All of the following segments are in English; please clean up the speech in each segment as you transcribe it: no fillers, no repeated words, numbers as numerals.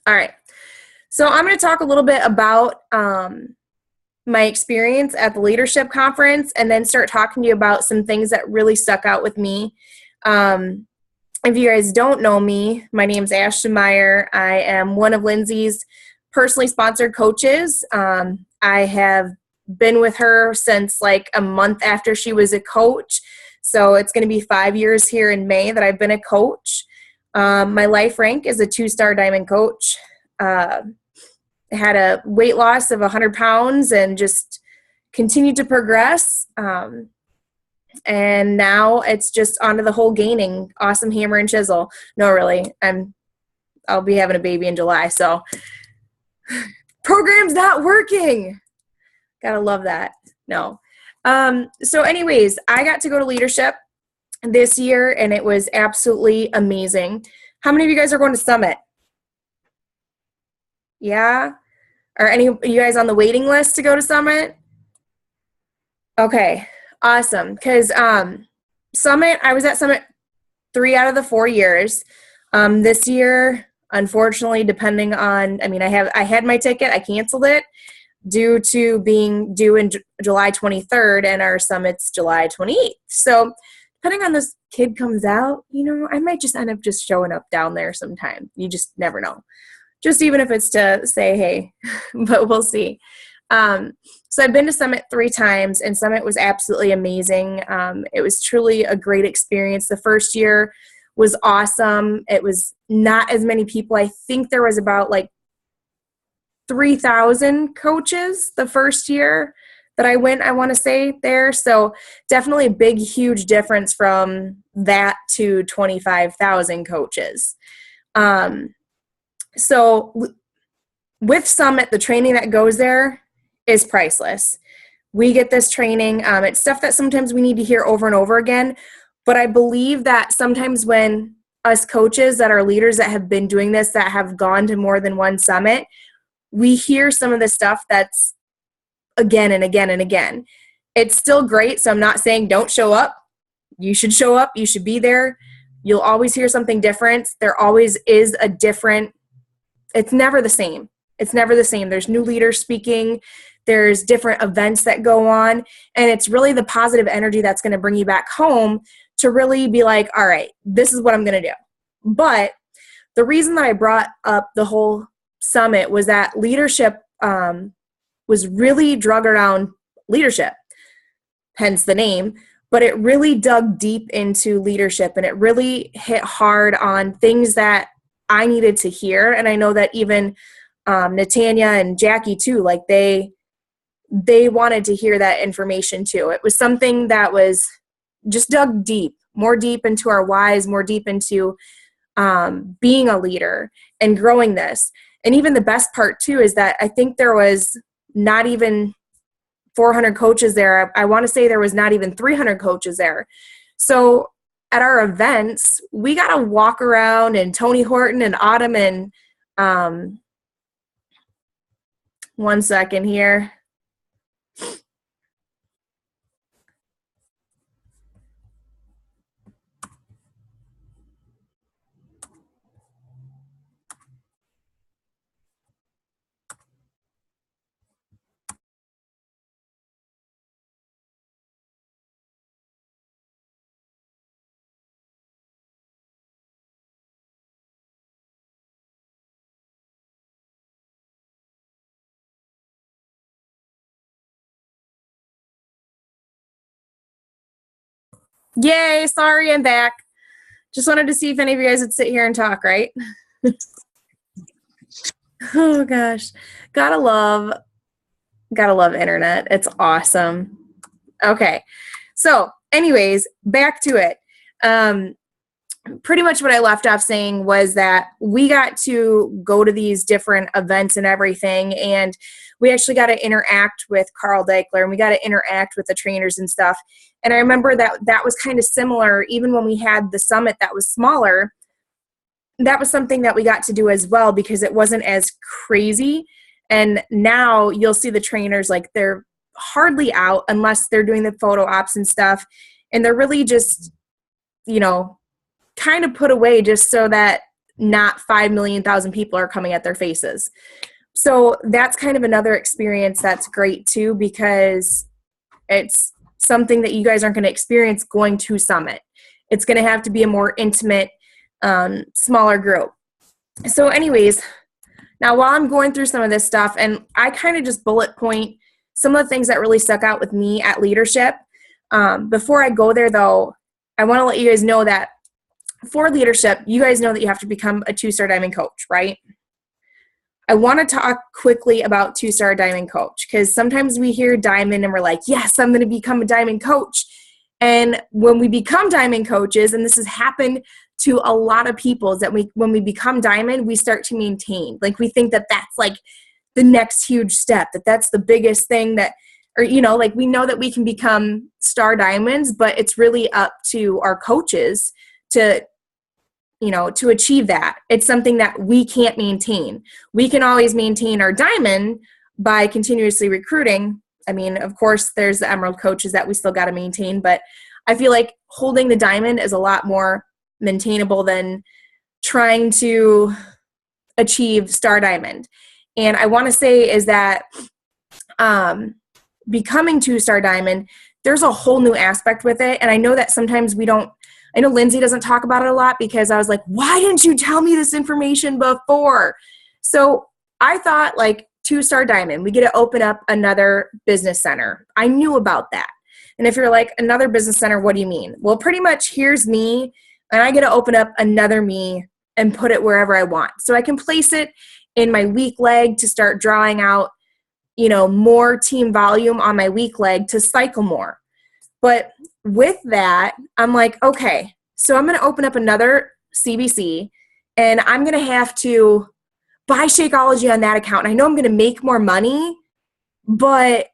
All right. So I'm going to talk a little bit about my experience at the leadership conference and then start talking to you about some things that really stuck out with me. If you guys don't know me, my name's Ashton Meyer. I am one of Lindsay's personally sponsored coaches. I have been with her since like a month after she was a coach. So it's going to be 5 years here in May that I've been a coach. My life rank is a 2-star diamond coach. Had a weight loss of 100 pounds and just continued to progress. And now it's just onto the whole gaining. Awesome hammer and chisel. No, really, I'll be having a baby in July. So program's not working. Gotta love that. No. So anyways, I got to go to leadership this year and it was absolutely amazing. How many of you guys are going to Summit? Yeah? Are any of you guys on the waiting list to go to Summit? Okay, awesome. Because Summit, I was at Summit 3 out of the 4 years. This year, unfortunately, depending on, I had my ticket, I canceled it due to being due in July 23rd, and our Summit's July 28th. So depending on this kid comes out, I might just end up just showing up down there sometime. You just never know. Just even if it's to say, hey, but we'll see. So I've been to Summit 3 times, and Summit was absolutely amazing. It was truly a great experience. The first year was awesome. It was not as many people. I think there was about like 3,000 coaches the first year that I went, I want to say there. So definitely a big, huge difference from that to 25,000 coaches. So with Summit, the training that goes there is priceless. We get this training. It's stuff that sometimes we need to hear over and over again. But I believe that sometimes when us coaches that are leaders that have been doing this, that have gone to more than one summit, we hear some of the stuff that's again and again and again. It's still great. So I'm not saying don't show up. You should show up. You should be there. You'll always hear something different. There always is a different. It's never the same. It's never the same. There's new leaders speaking. There's different events that go on. And it's really the positive energy that's going to bring you back home to really be like, all right, this is what I'm going to do. But the reason that I brought up the whole summit was that leadership was really drug around leadership, hence the name. But it really dug deep into leadership, and it really hit hard on things that I needed to hear. And I know that even Natanya and Jackie too, like they wanted to hear that information too. It was something that was just dug deep, more deep into our whys, more deep into being a leader and growing this. And even the best part too is that I think there was not even 400 coaches there. I want to say there was not even 300 coaches there. So at our events, we got to walk around, and Tony Horton and Autumn and one second here. Yay, sorry, I'm back. Just wanted to see if any of you guys would sit here and talk, right? Oh gosh. Gotta love internet. It's awesome. Okay. So anyways, back to it. Pretty much what I left off saying was that we got to go to these different events and everything, and we actually got to interact with Carl Deichler, and we got to interact with the trainers and stuff. And I remember that was kind of similar, even when we had the summit that was smaller. That was something that we got to do as well, because it wasn't as crazy. And now you'll see the trainers, like, they're hardly out unless they're doing the photo ops and stuff. And they're really just, kind of put away just so that not 5,000,000 people are coming at their faces. So that's kind of another experience that's great too, because it's something that you guys aren't going to experience going to Summit. It's going to have to be a more intimate, smaller group. So anyways, now while I'm going through some of this stuff, and I kind of just bullet point some of the things that really stuck out with me at leadership. Before I go there though, I want to let you guys know that for leadership, you guys know that you have to become a 2-star diamond coach, right? I want to talk quickly about 2-star diamond coach, because sometimes we hear diamond and we're like, yes, I'm going to become a diamond coach. And when we become diamond coaches, and this has happened to a lot of people, is that when we become diamond, we start to maintain. Like, we think that that's like the next huge step, that's the biggest thing that, or, you know, like, we know that we can become star diamonds, but it's really up to our coaches to, you know, to achieve that. It's something that we can't maintain. We can always maintain our diamond by continuously recruiting. I mean, of course, there's the emerald coaches that we still got to maintain, but I feel like holding the diamond is a lot more maintainable than trying to achieve star diamond. And I want to say is that becoming 2-star diamond, there's a whole new aspect with it. And I know that sometimes we don't, I know Lindsay doesn't talk about it a lot, because I was like, why didn't you tell me this information before? So I thought, like, 2-star diamond, we get to open up another business center. I knew about that. And if you're like, another business center, what do you mean? Well, pretty much here's me, and I get to open up another me and put it wherever I want. So I can place it in my weak leg to start drawing out, you know, more team volume on my weak leg to cycle more. But with that, I'm like, okay, so I'm going to open up another CBC, and I'm going to have to buy Shakeology on that account. And I know I'm going to make more money, but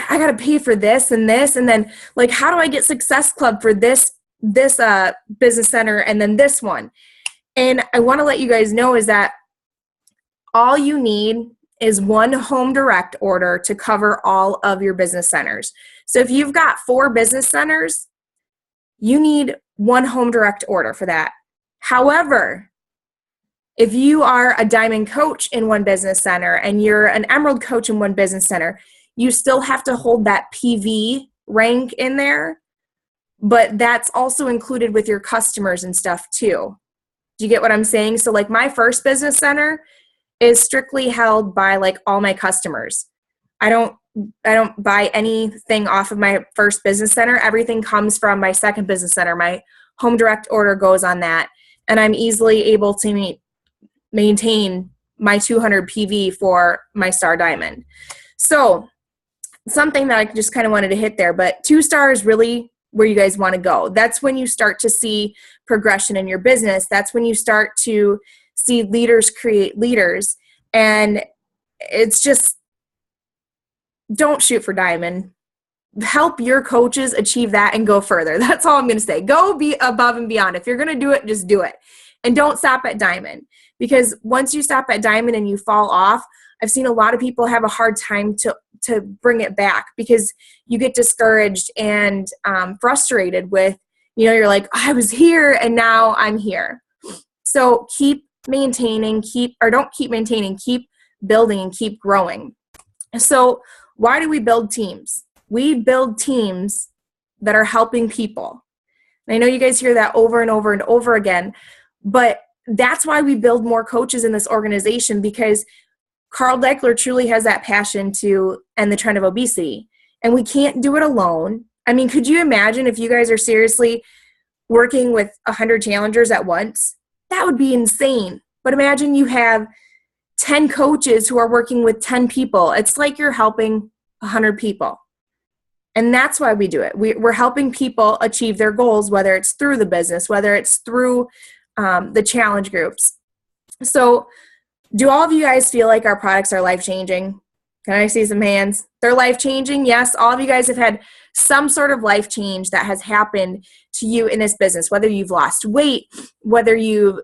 I got to pay for this. And then, like, how do I get Success Club for this business center and then this one? And I want to let you guys know is that all you need is one home direct order to cover all of your business centers. So if you've got 4 business centers, you need one home direct order for that. However, if you are a diamond coach in one business center and you're an emerald coach in one business center, you still have to hold that PV rank in there, but that's also included with your customers and stuff too. Do you get what I'm saying? So like my first business center is strictly held by like all my customers. I don't buy anything off of my first business center. Everything comes from my second business center. My home direct order goes on that, and I'm easily able to maintain my 200 PV for my star diamond. So something that I just kind of wanted to hit there, but 2-star is really where you guys want to go. That's when you start to see progression in your business. That's when you start to see leaders create leaders. And it's just, don't shoot for diamond. Help your coaches achieve that and go further. That's all I'm going to say. Go be above and beyond. If you're going to do it, just do it. And don't stop at diamond, because once you stop at diamond and you fall off, I've seen a lot of people have a hard time to bring it back, because you get discouraged and frustrated with, you're like, I was here and now I'm here. So keep maintaining, keep building and keep growing. So why do we build teams? We build teams that are helping people. And I know you guys hear that over and over and over again, but that's why we build more coaches in this organization, because Carl Deichler truly has that passion to end the trend of obesity, and we can't do it alone. I mean, could you imagine if you guys are seriously working with 100 challengers at once? That would be insane. But imagine you have 10 coaches who are working with 10 people. It's like you're helping 100 people. And that's why we do it. We're helping people achieve their goals, whether it's through the business, whether it's through the challenge groups. So do all of you guys feel like our products are life-changing? Can I see some hands? They're life-changing? Yes, all of you guys have had some sort of life change that has happened to you in this business, whether you've lost weight, whether you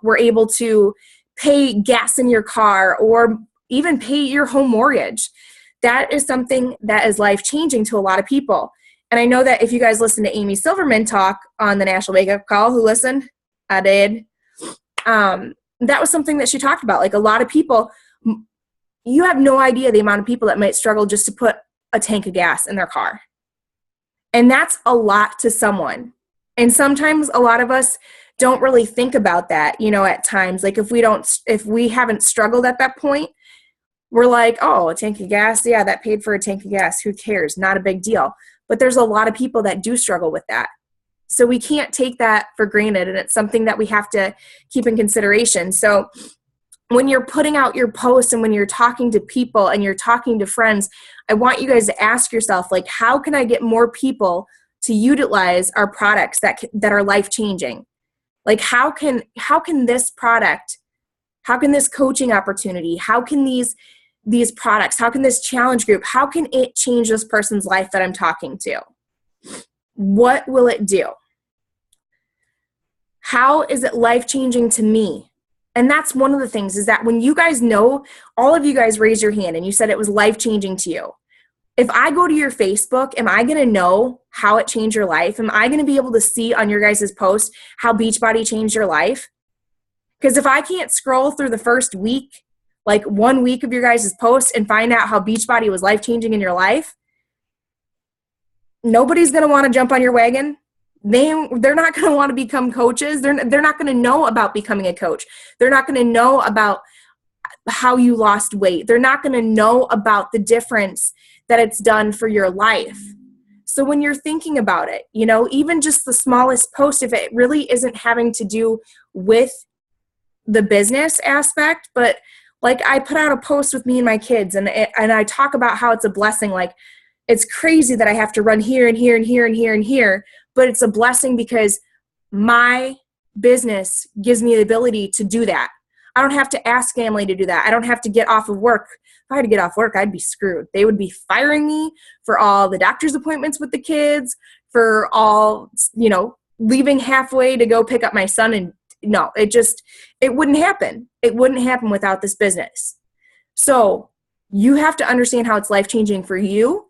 were able to pay gas in your car, or even pay your home mortgage. That is something that is life-changing to a lot of people. And I know that if you guys listen to Amy Silverman talk on the National Wake Up Call, who listened? I did. That was something that she talked about. Like a lot of people, you have no idea the amount of people that might struggle just to put a tank of gas in their car. And that's a lot to someone. And sometimes a lot of us don't really think about that, at times. Like if we haven't struggled at that point, we're like, oh, a tank of gas. Yeah, that paid for a tank of gas. Who cares? Not a big deal. But there's a lot of people that do struggle with that. So we can't take that for granted. And it's something that we have to keep in consideration. So when you're putting out your posts and when you're talking to people and you're talking to friends, I want you guys to ask yourself, like, how can I get more people to utilize our products that are life-changing? Like, how can this product, how can this coaching opportunity, how can these products, how can this challenge group, how can it change this person's life that I'm talking to? What will it do? How is it life-changing to me? And that's one of the things, is that when you guys know, all of you guys raised your hand and you said it was life-changing to you. If I go to your Facebook, am I going to know how it changed your life? Am I going to be able to see on your guys' post how Beachbody changed your life? Because if I can't scroll through the first week, like 1 week of your guys' post, and find out how Beachbody was life-changing in your life, nobody's going to want to jump on your wagon. They're not going to want to become coaches. They're not going to know about becoming a coach. They're not going to know about how you lost weight. They're not going to know about the difference that it's done for your life. So when you're thinking about it, even just the smallest post, if it really isn't having to do with the business aspect, but like I put out a post with me and my kids, and I talk about how it's a blessing. Like, it's crazy that I have to run here and here and here and here and here, but it's a blessing because my business gives me the ability to do that. I don't have to ask family to do that. I don't have to get off of work. If I had to get off work, I'd be screwed. They would be firing me for all the doctor's appointments with the kids, for all, leaving halfway to go pick up my son. And no, it wouldn't happen. It wouldn't happen without this business. So you have to understand how it's life-changing for you.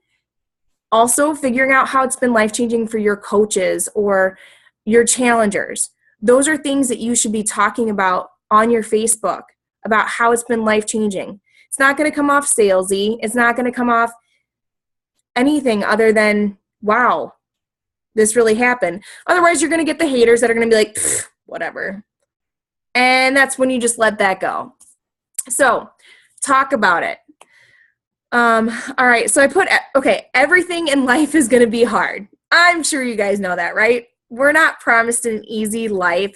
Also, figuring out how it's been life-changing for your coaches or your challengers. Those are things that you should be talking about on your Facebook, about how it's been life-changing. It's not going to come off salesy. It's not going to come off anything other than, wow, this really happened. Otherwise, you're going to get the haters that are going to be like, whatever. And that's when you just let that go. So talk about it. All right. So I put, everything in life is going to be hard. I'm sure you guys know that, right? We're not promised an easy life.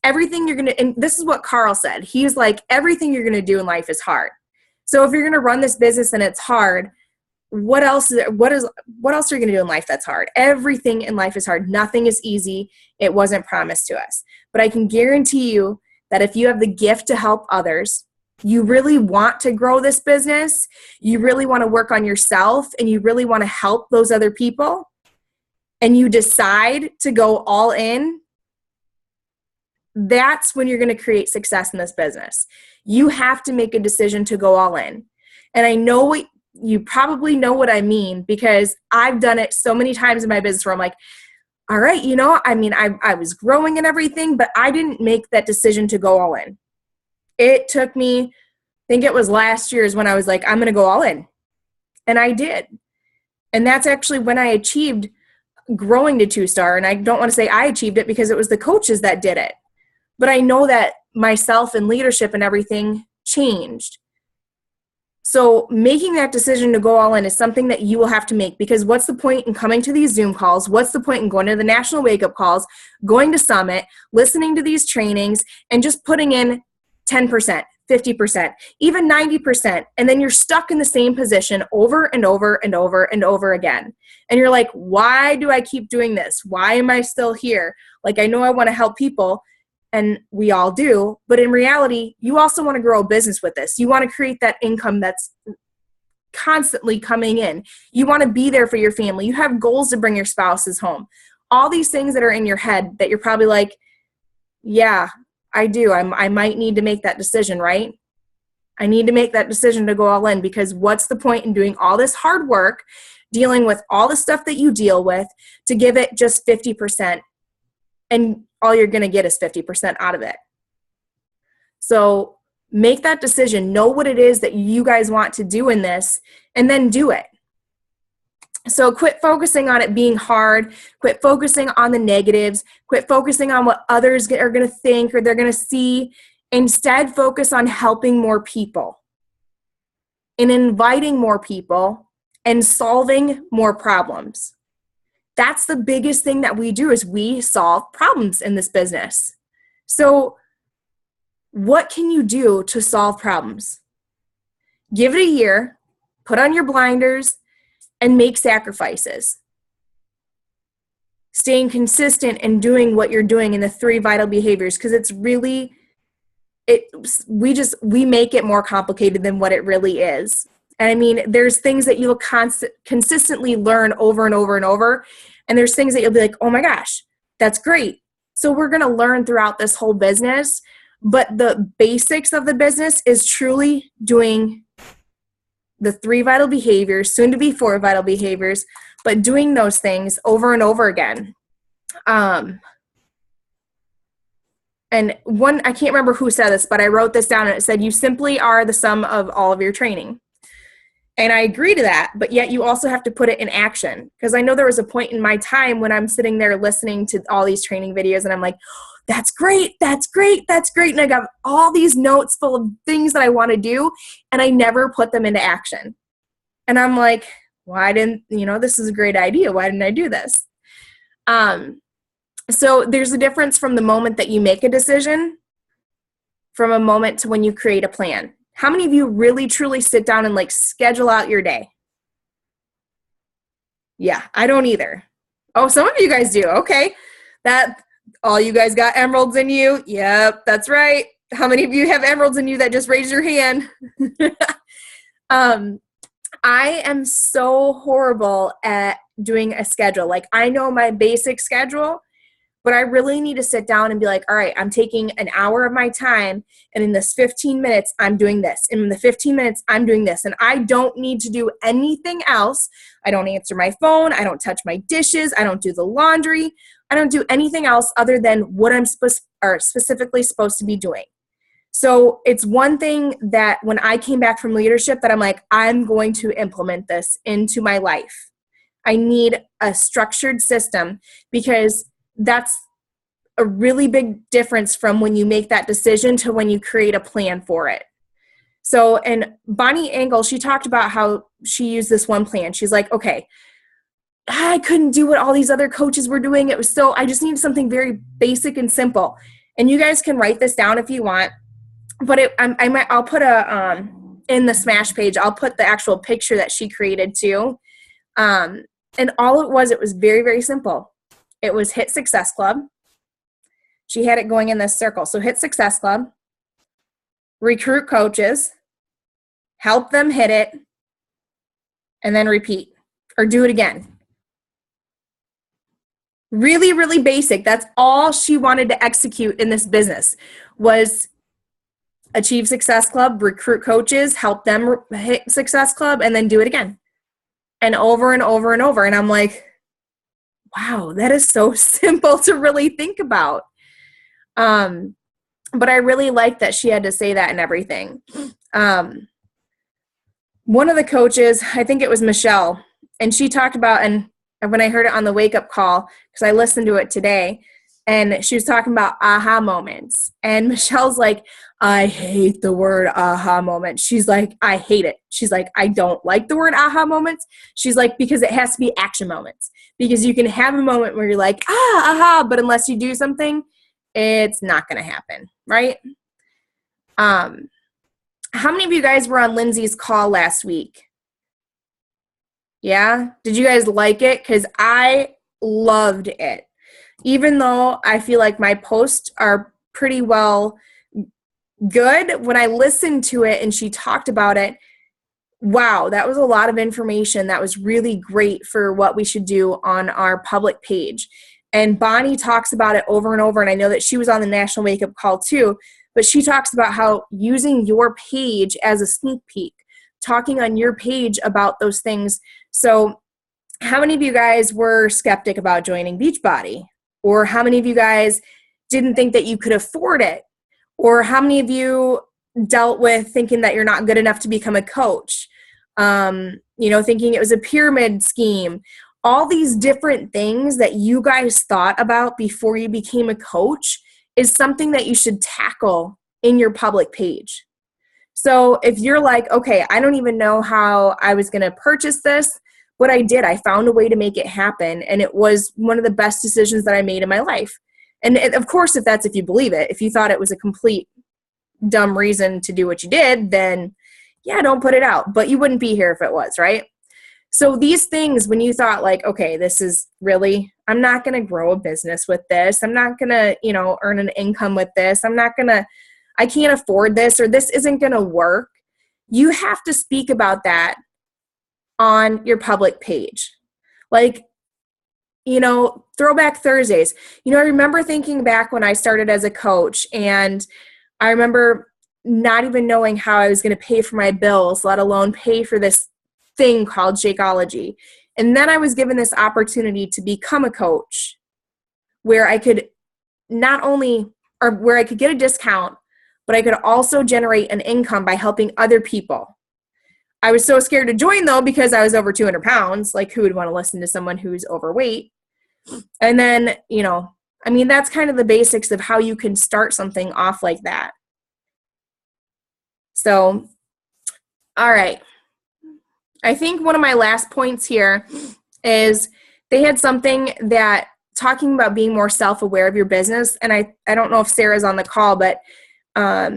Everything you're going to, and this is what Carl said. He's like, everything you're going to do in life is hard. So if you're going to run this business and it's hard, what else are you going to do in life that's hard? Everything in life is hard. Nothing is easy. It wasn't promised to us. But I can guarantee you that if you have the gift to help others, you really want to grow this business, you really want to work on yourself, and you really want to help those other people, and you decide to go all in, that's when you're going to create success in this business. You have to make a decision to go all in. And I know you probably know what I mean, because I've done it so many times in my business where I'm like, all right, I was growing and everything, but I didn't make that decision to go all in. It took me, I think it was last year is when I was like, I'm going to go all in. And I did. And that's actually when I achieved growing to 2-star. And I don't want to say I achieved it because it was the coaches that did it. But I know that myself and leadership and everything changed. So making that decision to go all in is something that you will have to make, because what's the point in coming to these Zoom calls? What's the point in going to the National Wake Up Calls, going to Summit, listening to these trainings, and just putting in 10%, 50%, even 90%, and then you're stuck in the same position over and over and over and over again. And you're like, why do I keep doing this? Why am I still here? Like, I know I want to help people, and we all do, but in reality, you also want to grow a business with this. You want to create that income that's constantly coming in. You want to be there for your family. You have goals to bring your spouses home. All these things that are in your head that you're probably like, yeah, I do. I might need to make that decision, right? I need to make that decision to go all in, because what's the point in doing all this hard work, dealing with all the stuff that you deal with, to give it just 50%, and all you're going to get is 50% out of it? So make that decision. Know what it is that you guys want to do in this, and then do it. So quit focusing on it being hard. Quit focusing on the negatives. Quit focusing on what others are going to think or they're going to see. Instead, focus on helping more people and inviting more people and solving more problems. That's the biggest thing that we do, is we solve problems in this business. So what can you do to solve problems? Give it a year, put on your blinders, and make sacrifices. Staying consistent and doing what you're doing in the 3 vital behaviors, because it's really, we make it more complicated than what it really is. And I mean, there's things that you'll consistently learn over and over and over, and there's things that you'll be like, oh my gosh, that's great. So we're going to learn throughout this whole business, but the basics of the business is truly doing the 3 vital behaviors, soon to be 4 vital behaviors, but doing those things over and over again. And I can't remember who said this, but I wrote this down and it said, you simply are the sum of all of your training. And I agree to that, but yet you also have to put it in action. Because I know there was a point in my time when I'm sitting there listening to all these training videos and I'm like, that's great, that's great, that's great. And I got all these notes full of things that I want to do, and I never put them into action. And I'm like, why didn't, this is a great idea. Why didn't I do this? So there's a difference from the moment that you make a decision from a moment to when you create a plan. How many of you really truly sit down and schedule out your day? Yeah, I don't either. Oh, some of you guys do. Okay. All you guys got emeralds in you? Yep, that's right. How many of you have emeralds in you that just raised your hand? I am so horrible at doing a schedule. I know my basic schedule, but I really need to sit down and be like, all right, I'm taking an hour of my time, and in this 15 minutes, I'm doing this. And in the 15 minutes, I'm doing this. And I don't need to do anything else. I don't answer my phone. I don't touch my dishes. I don't do the laundry. I don't do anything else other than what I'm specifically supposed to be doing. So it's one thing that when I came back from leadership that I'm like, I'm going to implement this into my life. I need a structured system, because that's a really big difference from when you make that decision to when you create a plan for it. So, and Bonnie Engel, she talked about how she used this one plan. She's like, okay, I couldn't do what all these other coaches were doing. I just needed something very basic and simple. And you guys can write this down if you want, but I'll put in the Smash page, I'll put the actual picture that she created too. And all it was very, very simple. It was hit Success Club. She had it going in this circle. So hit Success Club, recruit coaches, help them hit it, and then repeat or do it again. Really, really basic. That's all she wanted to execute in this business, was achieve Success Club, recruit coaches, help them hit Success Club, and then do it again. And over and over and over. And I'm like, wow, that is so simple to really think about. But I really like that she had to say that and everything. One of the coaches, I think it was Michelle, and she talked about, and when I heard it on the wake up call, because I listened to it today, and she was talking about aha moments. And Michelle's like, I hate the word aha moment. She's like, I hate it. She's like, I don't like the word aha moments. She's like, because it has to be action moments. Because you can have a moment where you're like, aha, but unless you do something, it's not going to happen, right? How many of you guys were on Lindsay's call last week? Yeah? Did you guys like it? Because I loved it. Even though I feel like my posts are pretty well good, when I listened to it and she talked about it, wow, that was a lot of information that was really great for what we should do on our public page. And Bonnie talks about it over and over, and I know that she was on the National Wake Up Call too, but she talks about how using your page as a sneak peek, talking on your page about those things. So how many of you guys were skeptic about joining Beachbody? Or how many of you guys didn't think that you could afford it? Or how many of you dealt with thinking that you're not good enough to become a coach? Thinking it was a pyramid scheme. All these different things that you guys thought about before you became a coach is something that you should tackle in your public page. So if you're like, okay, I don't even know how I was going to purchase this, but I did. I found a way to make it happen, and it was one of the best decisions that I made in my life. And of course, if you believe it, if you thought it was a complete dumb reason to do what you did, then yeah, don't put it out. But you wouldn't be here if it was, right? So these things, when you thought like, okay, this is really, I'm not going to grow a business with this. I'm not going to, earn an income with this. I can't afford this, or this isn't going to work. You have to speak about that on your public page. Like, Throwback Thursdays. I remember thinking back when I started as a coach, and I remember not even knowing how I was going to pay for my bills, let alone pay for this thing called Shakeology. And then I was given this opportunity to become a coach where I could where I could get a discount, but I could also generate an income by helping other people. I was so scared to join, though, because I was over 200 pounds. Like, who would want to listen to someone who's overweight? And then, that's kind of the basics of how you can start something off like that. So, all right. I think one of my last points here is they had something that talking about being more self-aware of your business. And I don't know if Sarah's on the call, but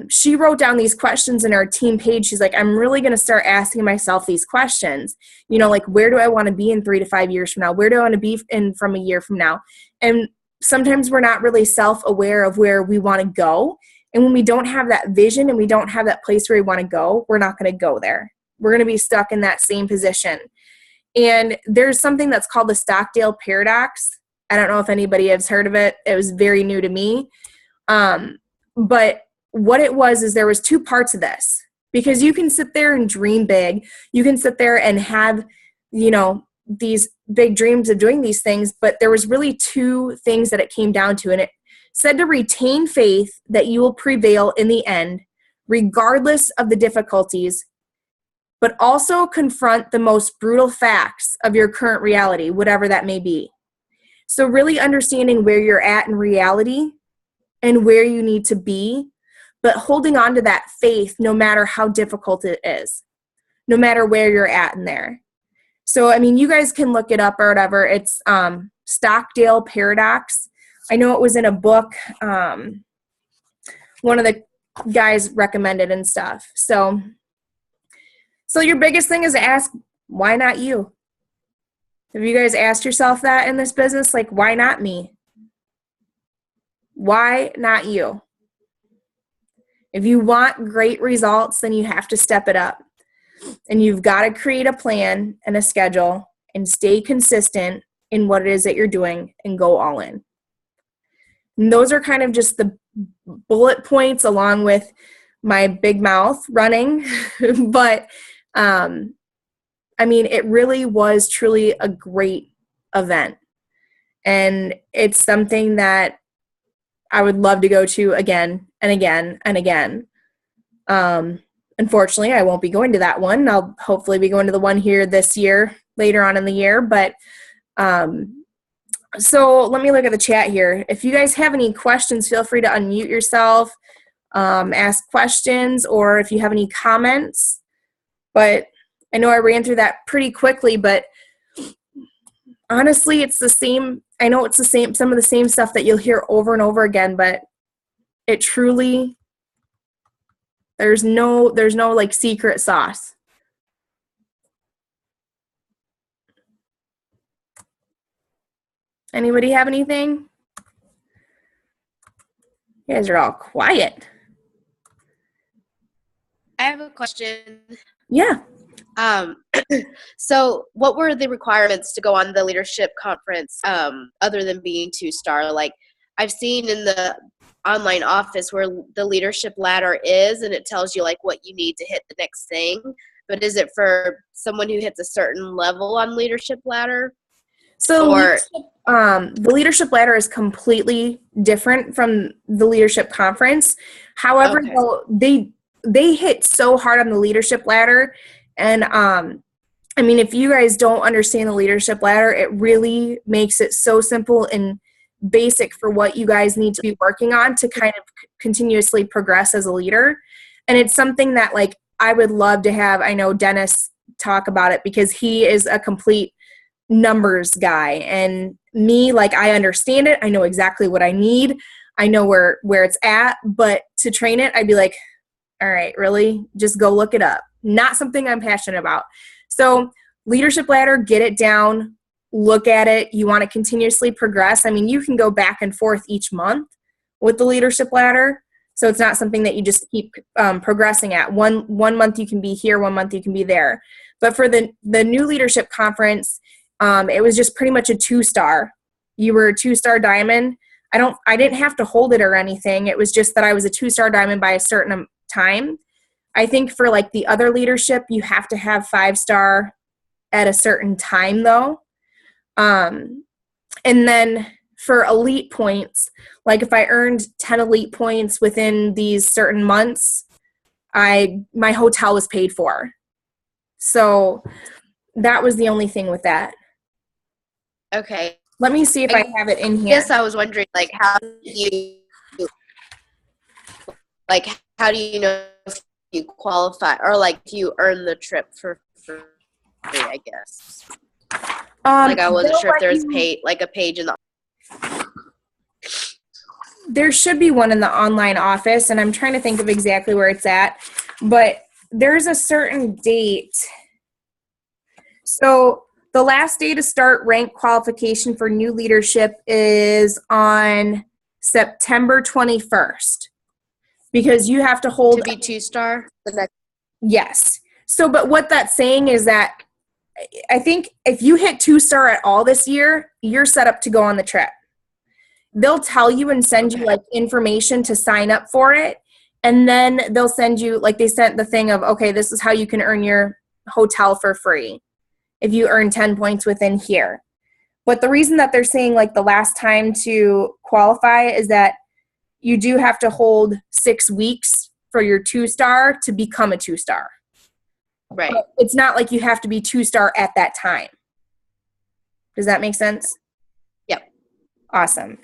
she wrote down these questions in our team page. She's like, I'm really going to start asking myself these questions, like, where do I want to be in 3 to 5 years from now? Where do I want to be from a year from now? And sometimes we're not really self-aware of where we want to go. And when we don't have that vision and we don't have that place where we want to go, we're not going to go there. We're going to be stuck in that same position. And there's something that's called the Stockdale paradox. I don't know if anybody has heard of it. It was very new to me. But what it was is there was 2 parts of this, because you can sit there and dream big. You can sit there and have, these big dreams of doing these things, but there was really 2 things that it came down to. And it said to retain faith that you will prevail in the end, regardless of the difficulties, but also confront the most brutal facts of your current reality, whatever that may be. So really understanding where you're at in reality and where you need to be, but holding on to that faith no matter how difficult it is, no matter where you're at in there. So, you guys can look it up or whatever. It's Stockdale paradox. I know it was in a book. One of the guys recommended and stuff. So your biggest thing is to ask, why not you? Have you guys asked yourself that in this business? Like, why not me? Why not you? If you want great results, then you have to step it up. And you've got to create a plan and a schedule and stay consistent in what it is that you're doing and go all in. And those are kind of just the bullet points along with my big mouth running. But, it really was truly a great event. And it's something that I would love to go to again and again and again. Unfortunately, I won't be going to that one. I'll hopefully be going to the one here this year, later on in the year. But so let me look at the chat here. If you guys have any questions, feel free to unmute yourself, ask questions, or if you have any comments. But I know I ran through that pretty quickly, but honestly, it's the same. I know it's the same, some of the same stuff that you'll hear over and over again, but it truly, there's no like secret sauce. Anybody have anything? You guys are all quiet. I have a question. Yeah. So what were the requirements to go on the leadership conference, other than being 2-star? Like, I've seen in the online office where the leadership ladder is, and it tells you like what you need to hit the next thing. But is it for someone who hits a certain level on leadership ladder? So Or the leadership ladder is completely different from the leadership conference. However, okay. though, they hit so hard on the leadership ladder, and I mean, if you guys don't understand the leadership ladder, it really makes it so simple and basic for what you guys need to be working on to kind of continuously progress as a leader. And it's something that, like, I would love to have, I know, Dennis talk about it, because he is a complete numbers guy, and me, like, I understand it, I know exactly what I need, I know where it's at, but to train it, I'd be like, all right, really, just go look it up. Not something I'm passionate about. So leadership ladder, get it down, look at it. You want to continuously progress. I mean, you can go back and forth each month with the leadership ladder, so it's not something that you just keep progressing at. One month you can be here, 1 month you can be there. But for the new leadership conference, it was just pretty much a 2-star. You were a 2-star diamond. I didn't have to hold it or anything. It was just that I was a 2-star diamond by a certain time. I think for, like, the other leadership, you have to have 5-star at a certain time, though. And then for elite points, like, if I earned 10 elite points within these certain months, my hotel was paid for. So that was the only thing with that. Okay. Let me see if I have it in here. Yes, I was wondering, like, how do you know if you qualify, or, like, if you earn the trip for free, I guess. Like, I wasn't sure if there was a page in the. There should be one in the online office, and I'm trying to think of exactly where it's at, but there's a certain date. So the last day to start rank qualification for new leadership is on September 21st, because you have to hold To be 2-star the next. Yes. So, but what that's saying is that I think if you hit 2-star at all this year, you're set up to go on the trip. They'll tell you and send you, like, information to sign up for it. And then they'll send you, like, they sent the thing of, okay, this is how you can earn your hotel for free if you earn 10 points within here. But the reason that they're saying, like, the last time to qualify is that you do have to hold 6 weeks for your 2-star to become a 2-star. Right. But it's not like you have to be 2-star at that time. Does that make sense? Yep. Awesome.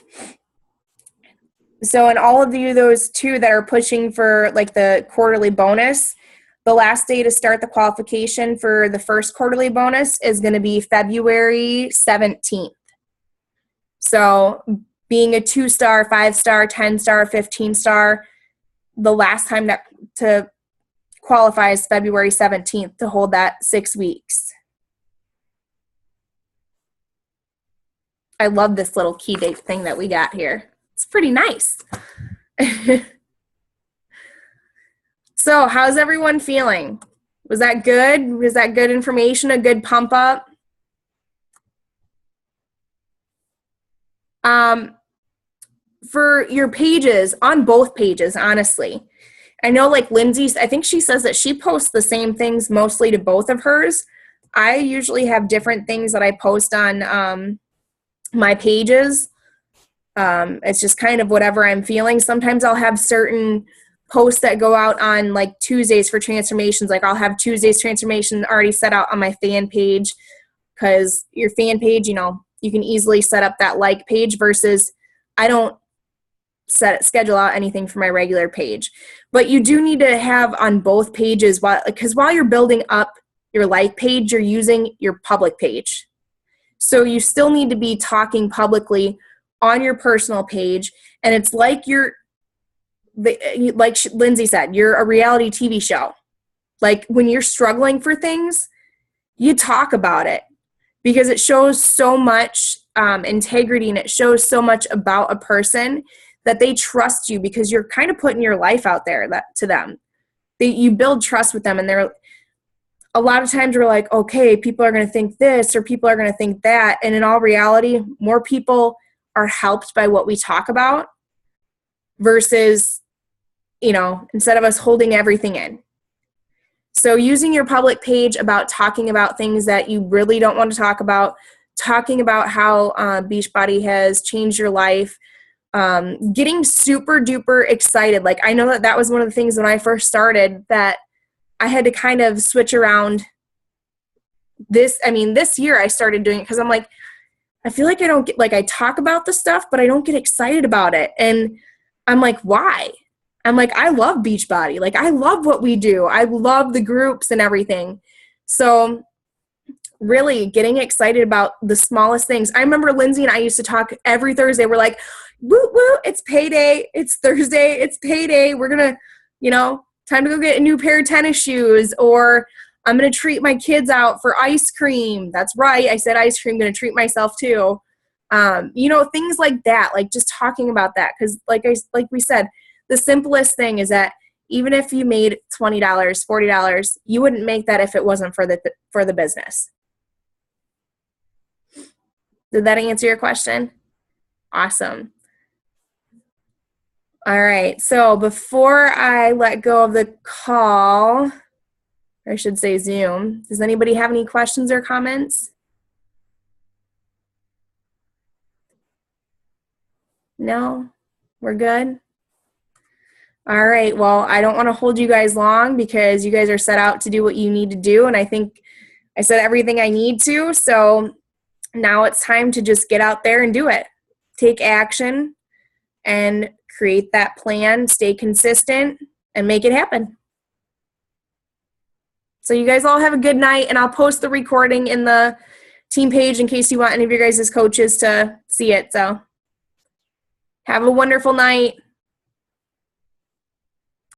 So, in all of those two that are pushing for, like, the quarterly bonus, the last day to start the qualification for the first quarterly bonus is going to be February 17th. So, being a 2-star, 5-star, 10-star, 15-star, the last time to qualify is February 17th to hold that 6 weeks. I love this little key date thing that we got here. It's pretty nice. So, how's everyone feeling? Was that good? Was that good information? A good pump up? For your pages, on both pages, honestly. I know, like, Lindsay, I think she says that she posts the same things mostly to both of hers. I usually have different things that I post on my pages. It's just kind of whatever I'm feeling. Sometimes I'll have certain posts that go out on, like, Tuesdays for transformations. Like, I'll have Tuesdays transformation already set out on my fan page, because your fan page, you know, you can easily set up that like page, versus I don't schedule out anything for my regular page. But you do need to have on both pages, because while you're building up your like page, you're using your public page. So you still need to be talking publicly on your personal page. And it's like like Lindsay said, you're a reality TV show. Like, when you're struggling for things, you talk about it, because it shows so much integrity, and it shows so much about a person that they trust you, because you're kind of putting your life out there to them. You build trust with them, and a lot of times we're like, okay, people are going to think this, or people are going to think that. And in all reality, more people are helped by what we talk about, versus, instead of us holding everything in. So using your public page about talking about things that you really don't want to talk about, talking about how Beachbody has changed your life, getting super duper excited. Like, I know that was one of the things when I first started that I had to kind of switch around this year I started doing it because I'm like, I feel like I don't get, like, I talk about the stuff, but I don't get excited about it. And I'm like, why? I'm like, I love Beachbody. Like, I love what we do. I love the groups and everything. So really getting excited about the smallest things. I remember Lindsay and I used to talk every Thursday. We're like, woo, woo, it's payday. It's Thursday. It's payday. We're going to, time to go get a new pair of tennis shoes, or I'm going to treat my kids out for ice cream. That's right. I said ice cream, going to treat myself too. Things like that, like just talking about that. Cause like we said, the simplest thing is that even if you made $20, $40, you wouldn't make that if it wasn't for the business. Did that answer your question? Awesome. All right. So before I let go of the call, or I should say Zoom, does anybody have any questions or comments? No? We're good? All right. Well, I don't want to hold you guys long because you guys are set out to do what you need to do. And I think I said everything I need to. So now it's time to just get out there and do it. Take action and create that plan, stay consistent, and make it happen. So you guys all have a good night, and I'll post the recording in the team page in case you want any of your guys' coaches to see it. So have a wonderful night.